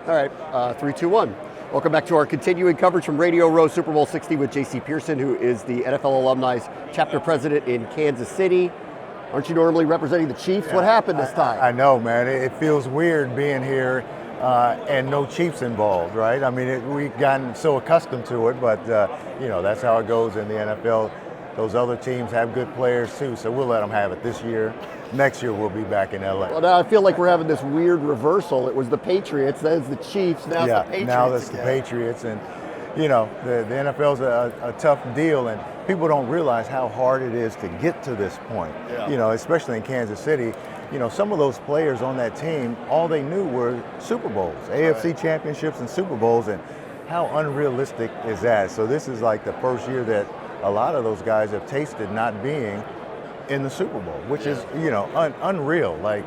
All right, 3, 2, 1. Welcome back to our continuing coverage from Radio Row Super Bowl 60 with J.C. Pearson, who is the NFL Alumni's chapter president in Kansas City. Aren't you normally representing the Chiefs? What happened this time? I know, man. It feels weird being here and no Chiefs involved, right? I mean, we've gotten so accustomed to it, but, that's how it goes in the NFL. Those other teams have good players, too, so we'll let them have it this year. Next year, we'll be back in L.A. Well, now I feel like we're having this weird reversal. It was the Patriots, then it's the Chiefs, now it's the Patriots. Now it's the Patriots. And, the NFL's a tough deal, and people don't realize how hard it is to get to this point, especially in Kansas City. Some of those players on that team, all they knew were Super Bowls, AFC championships and Super Bowls, and how unrealistic is that? So this is like the first year that a lot of those guys have tasted not being in the Super Bowl, which is, unreal. Like,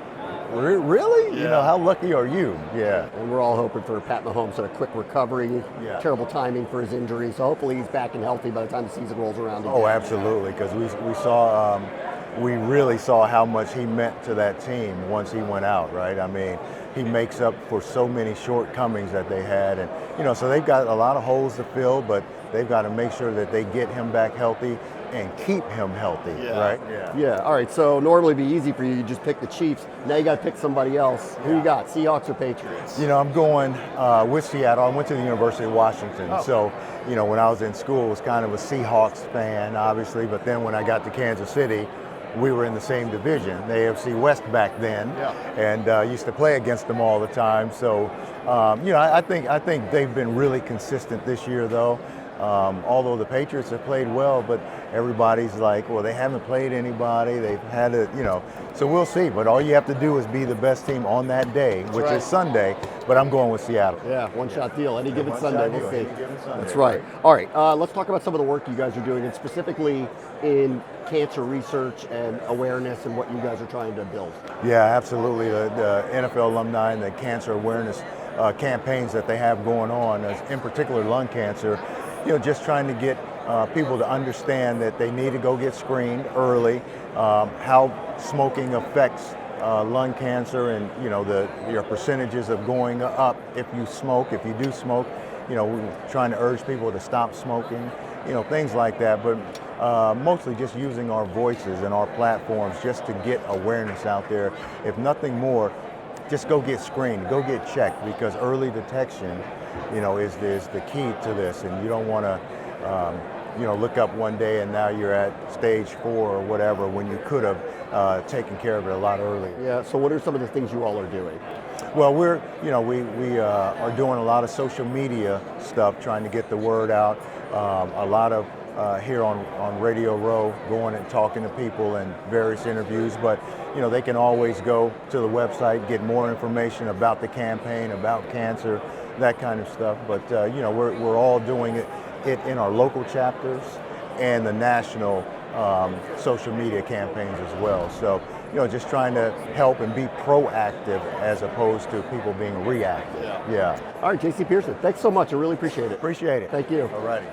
really? Yeah. How lucky are you? Yeah. And we're all hoping for Pat Mahomes a quick recovery. Yeah. Terrible timing for his injury, so hopefully he's back and healthy by the time the season rolls around again. Oh, absolutely, because we really saw how much he meant to that team once he went out, right? I mean, he makes up for so many shortcomings that they had, and so they've got a lot of holes to fill, but they've got to make sure that they get him back healthy and keep him healthy, right? Yeah. All right. So normally it'd be easy for you. You just pick the Chiefs. Now you got to pick somebody else. Who you got? Seahawks or Patriots? I'm going with Seattle. I went to the University of Washington, so when I was in school, I was kind of a Seahawks fan, obviously. But then when I got to Kansas City, we were in the same division, the AFC West back then, and used to play against them all the time. So, I think they've been really consistent this year, though. Although the Patriots have played well, but everybody's like, well, they haven't played anybody. They've had so we'll see. But all you have to do is be the best team on that day, which is Sunday. But I'm going with Seattle. Yeah, one-shot deal. Any given Sunday, we'll see. That's right. All right, let's talk about some of the work you guys are doing, and specifically in cancer research and awareness and what you guys are trying to build. Yeah, absolutely. The NFL alumni and the cancer awareness campaigns that they have going on, in particular lung cancer, just trying to get people to understand that they need to go get screened early, how smoking affects lung cancer, and your percentages of going up if you do smoke. We're trying to urge people to stop smoking, things like that. But mostly just using our voices and our platforms just to get awareness out there. If nothing more, just go get screened, go get checked, because early detection, is the key to this. And you don't want to, look up one day and now you're at stage 4 or whatever, when you could have taken care of it a lot earlier. Yeah. So what are some of the things you all are doing? Well, we are doing a lot of social media stuff, trying to get the word out. A lot of here on Radio Row, going and talking to people and various interviews, but they can always go to the website, get more information about the campaign, about cancer, that kind of stuff. But we're all doing it in our local chapters and the national social media campaigns as well. So just trying to help and be proactive as opposed to people being reactive. Yeah. All right, J.C. Pearson, thanks so much. I really appreciate it. Appreciate it. Thank you. All righty.